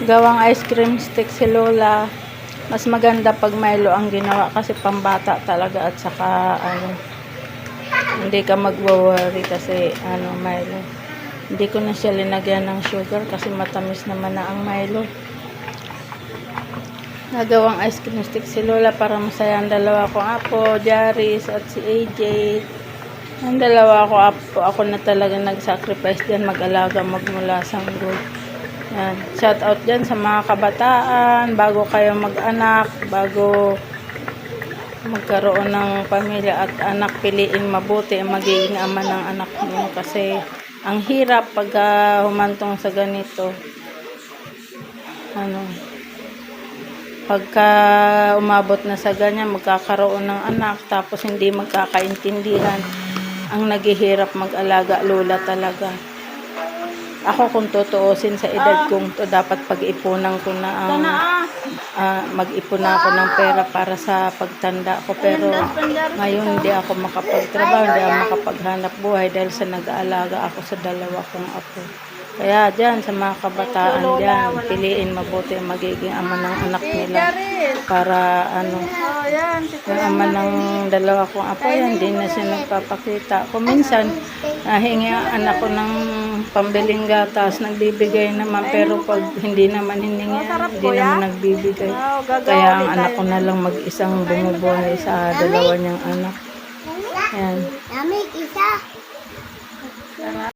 Gawang ice cream stick si Lola. Mas maganda pag Milo ang ginawa kasi pambata talaga at saka hindi ka magwa-worry kasi Milo. Hindi ko na siya linagyan ng sugar kasi matamis naman na ang Milo. Nagawang ice cream stick si Lola para masaya ang dalawa kong apo, Jaris at si AJ. Ang dalawa ko apo, ako na talaga nag-sacrifice dyan, mag-alaga, magmula sanggol. Yan. Shout out dyan sa mga kabataan, bago kayo mag-anak, bago magkaroon ng pamilya at anak, piliin mabuti ang magiging ama ng anak mo kasi ang hirap pag humantong sa ganito. Pagka umabot na sa ganyan, magkakaroon ng anak tapos hindi magkakaintindihan, ang naghihirap mag-alaga lola talaga. Ako kung tutuusin sa edad kong to, dapat pag-ipunan ko na mag-ipon ako ng pera para sa pagtanda ko, pero ngayon hindi ako makapagtrabaho, hindi ako makapaghanap buhay dahil sa nag-aalaga ako sa dalawa kong apo. Kaya dyan sa mga kabataan dyan, piliin mabuti ang magiging ama ng anak nila para yung ama ng dalawa kong apo yan, hindi na siya nagpapakita. Kung minsan hingi ang anak ko ng pambiling gatas, nagbibigay naman, pero pag hindi naman hiningi, hindi naman nagbibigay. Kaya ang anak ko na lang mag-isang bumubuhay sa dalawa niyang anak. Yan.